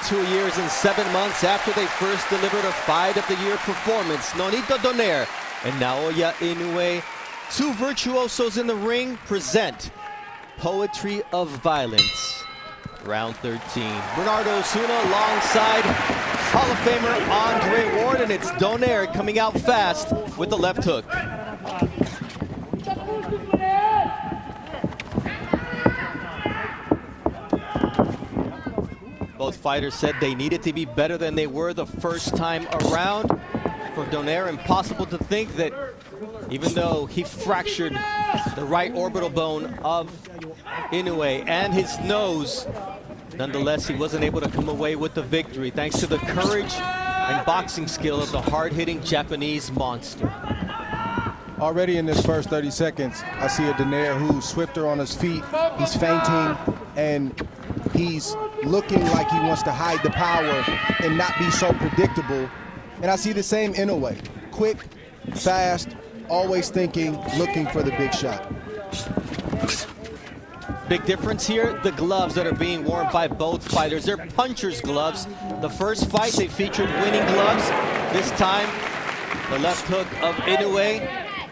2 years and 7 months after they first delivered a Fight of the Year performance, Nonito Donaire and Naya Inoue, two virtuosos in the ring, present Poetry of Violence. Round 13. Bernardo Osuna alongside Hall of Famer Andre Ward, and it's Donaire coming out fast with the left hook. Both fighters said they needed to be better than they were the first time around. For Donaire, impossible to think that even though he fractured the right orbital bone of Inoue and his nose, nonetheless, he wasn't able to come away with the victory thanks to the courage and boxing skill of the hard-hitting Japanese monster. Already in this first 30 seconds, I see a Donaire who's swifter on his feet. He's feinting, and he's looking like he wants to hide the power and not be so predictable. And I see the same Inoue, quick, fast, always thinking, looking for the big shot. Big difference here, the gloves that are being worn by both fighters. They're puncher's gloves. The first fight, they featured winning gloves. This time, the left hook of Inoue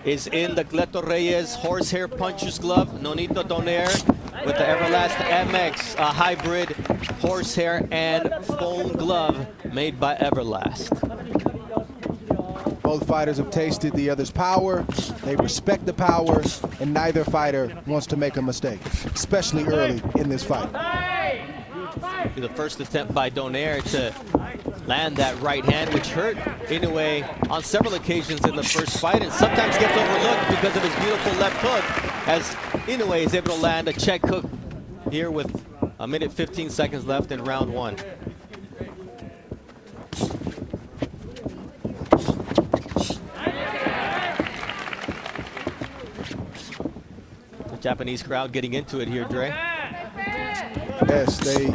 is in the Cleto Reyes horsehair puncher's glove. Nonito Donaire with the Everlast MX, a hybrid horsehair and foam glove made by Everlast. Both fighters have tasted the other's power, they respect the power, and neither fighter wants to make a mistake, especially early in this fight. The first attempt by Donaire to land that right hand, which hurt Inoue on several occasions in the first fight, and sometimes gets overlooked because of his beautiful left hook, as Inoue is able to land a check hook here with 1 minute 15 seconds left in round one. Japanese crowd getting into it here, Dre. Yes, good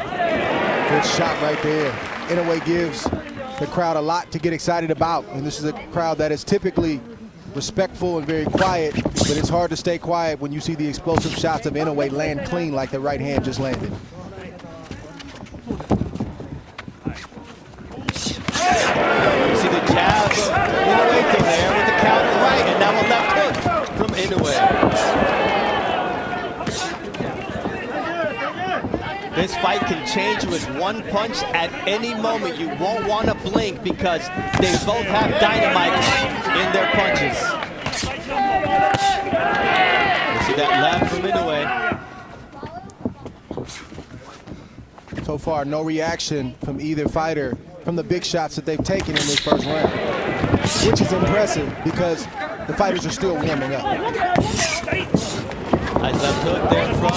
shot right there. Inoue gives the crowd a lot to get excited about, and this is a crowd that is typically respectful and very quiet, but it's hard to stay quiet when you see the explosive shots of Inoue land clean like the right hand just landed. You see the jab of Inoue to there with the counter right, and now a left hook from Inoue. This fight can change with one punch at any moment. You won't want to blink because they both have dynamite in their punches. You see that left from Inoue. So far, no reaction from either fighter from the big shots that they've taken in this first round, which is impressive because the fighters are still warming up. Nice left hook there from...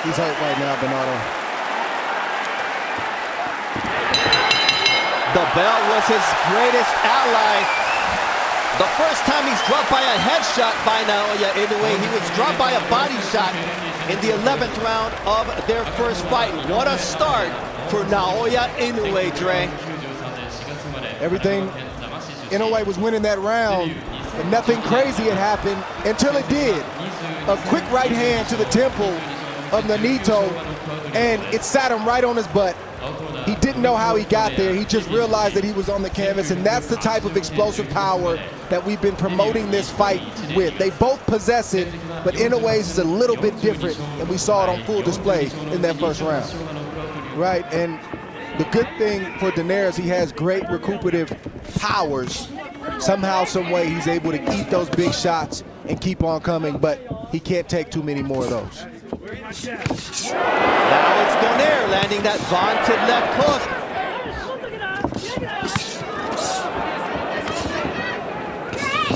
He's hurt right now, Bernardo. The bell was his greatest ally. The first time he's dropped by a headshot by Naya Inoue, he was dropped by a body shot in the 11th round of their first fight. What a start for Naya Inoue, Dre. Everything, Inoue was winning that round, but nothing crazy had happened until it did. A quick right hand to the temple of Nonito, and it sat him right on his butt. He didn't know how he got there. He just realized that he was on the canvas, and that's the type of explosive power that we've been promoting this fight with. They both possess it, but Inoue's is a little bit different, and we saw it on full display in that first round. Right, and the good thing for Donaire is he has great recuperative powers. Somehow, some way, he's able to eat those big shots and keep on coming, but he can't take too many more of those. Now it's Donaire landing that vaunted left hook.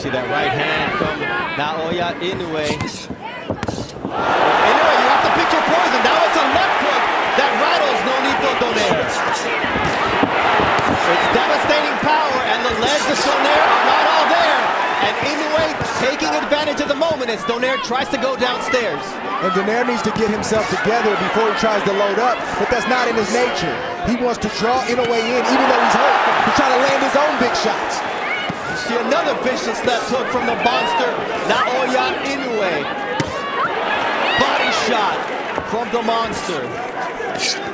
See that right hand from Naya Inoue. Inoue, you have to pick your poison. Now it's a left hook that rattles Nonito Donaire. It's devastating power, and the legs of Donaire are not all there. And Inoue taking advantage of the moment as Donaire tries to go downstairs. And Donaire needs to get himself together before he tries to load up, but that's not in his nature. He wants to draw Inoue in, even though he's hurt, to try to land his own big shot. another vicious left hook from the monster, Naya Inoue. Body shot from the monster.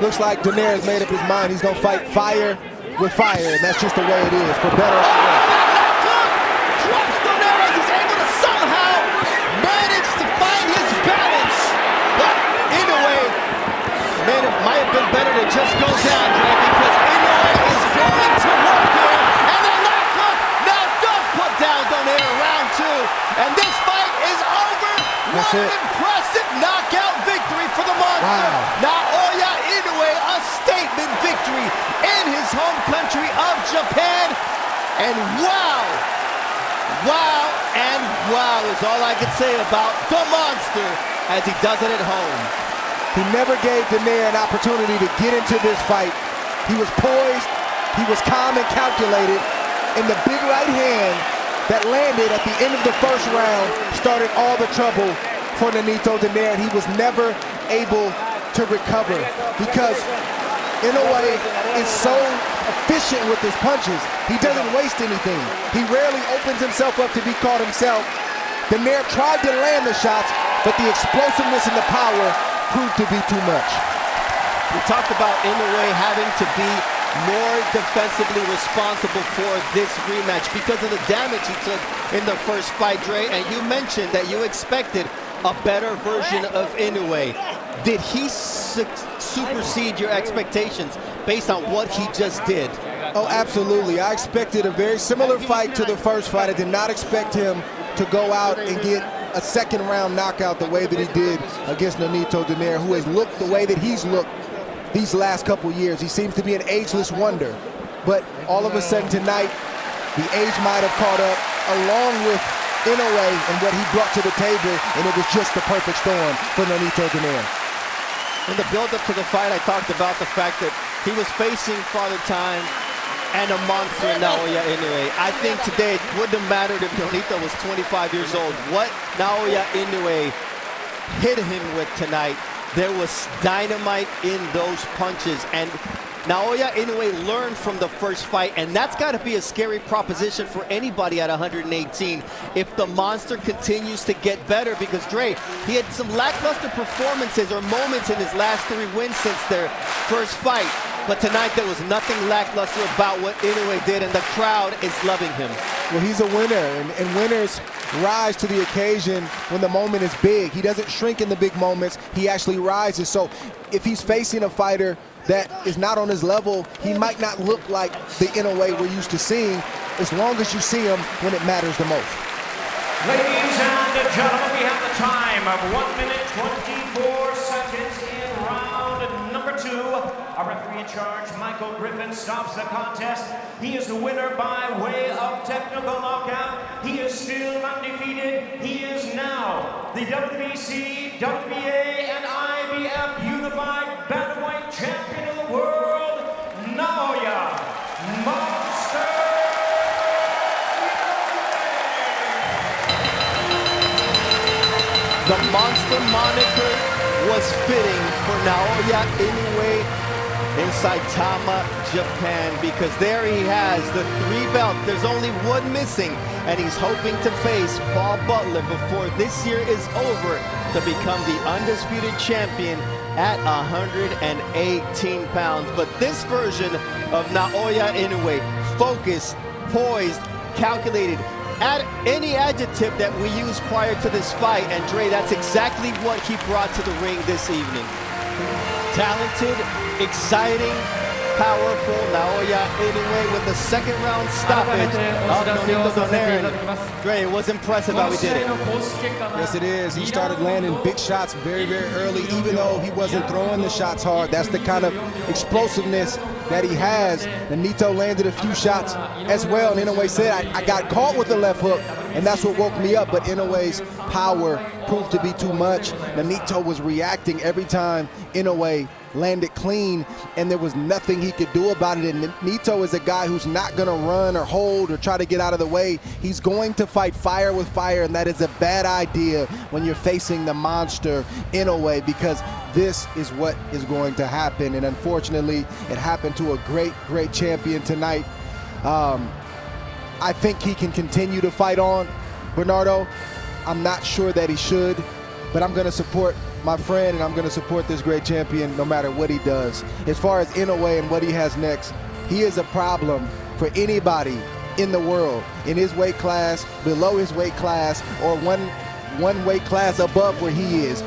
Looks like Donaire has made up his mind. He's going to fight fire with fire, and that's just the way it is, for better or worse. Drops Donaire as he's able to somehow manage to find his balance. But Inoue, man, it might have been better to just go down, Dre, because Inoue is going to work here. And the left hook now does put down Donaire round 2. And this fight is over. That's What it. an impressive knockout victory for the monster. Wow. Naya Inoue, a statement victory in his home country of Japan. And wow, wow is all I can say about the monster as he does it at home. He never gave Donaire an opportunity to get into this fight. He was poised, he was calm and calculated, and the big right hand that landed at the end of the first round started all the trouble for Nonito Donaire, and he was never able to recover because Inoue is so efficient with his punches. He doesn't waste anything. He rarely opens himself up to be caught himself. Donaire tried to land the shots, but the explosiveness and the power proved to be too much. We talked about Inoue having to be more defensively responsible for this rematch because of the damage he took in the first fight, Dre, and you mentioned that you expected a better version of Inoue. Did he supersede your expectations based on what he just did? Oh, absolutely. I expected a very similar fight to the first fight. I did not expect him to go out and get a second round knockout the way that he did against Nonito Donaire, who has looked the way that he's looked these last couple years. He seems to be an ageless wonder. But all of a sudden tonight, the age might have caught up along with Inoue and what he brought to the table, and it was just the perfect storm for Nonito Donaire. In the build-up to the fight, I talked about the fact that he was facing Father Time and a monster Naya Inoue. I think today it wouldn't have mattered if Nonito was 25 years old. What Naya Inoue hit him with tonight, there was dynamite in those punches. And Naya Inoue learned from the first fight, and that's got to be a scary proposition for anybody at 118 if the monster continues to get better, because Dre, he had some lackluster performances or moments in his last 3 wins since their first fight. But tonight there was nothing lackluster about what Inoue did, and the crowd is loving him. Well, he's a winner, and winners rise to the occasion when the moment is big. He doesn't shrink in the big moments, he actually rises. So if he's facing a fighter that is not on his level, he might not look like the Inoue we're used to seeing, as long as you see him when it matters the most. Ladies and gentlemen, we have the time of 1 minute 24 seconds in round number 2. Our referee in charge, Michael Griffin, stops the contest. He is the winner by way of technical knockout. He is still undefeated. He is now the WBC, WBA, and IBF unified Bantamweight champion of the world, Naya Monster. The monster moniker was fitting for Naya Inoue in Saitama, Japan, because there he has the 3 belts. There's only one missing, and he's hoping to face Paul Butler before this year is over to become the undisputed champion at 118 pounds. But this version of Naya Inoue, focused, poised, calculated, add any adjective that we used prior to this fight, and Dre, that's exactly what he brought to the ring this evening. Talented, exciting, powerful Naya Inoue with the second round stoppage of Nonito Donaire. Dre, it was impressive how he did it. Yes, it is. He started landing big shots very, very early, even though he wasn't throwing the shots hard. That's the kind of explosiveness that he has. Nonito landed a few shots as well, and Inoue said, I got caught with the left hook, and that's what woke me up, but Inoue's power proved to be too much. Nonito was reacting every time Inoue landed clean, and there was nothing he could do about it. And Nonito is a guy who's not gonna run or hold or try to get out of the way. He's going to fight fire with fire, and that is a bad idea when you're facing the monster Inoue, because this is what is going to happen. And unfortunately, it happened to a great, great champion tonight. I think he can continue to fight on, Bernardo. I'm not sure that he should, but I'm going to support my friend and I'm going to support this great champion no matter what he does. As far as Inoue and what he has next, he is a problem for anybody in the world, in his weight class, below his weight class, or one weight class above where he is.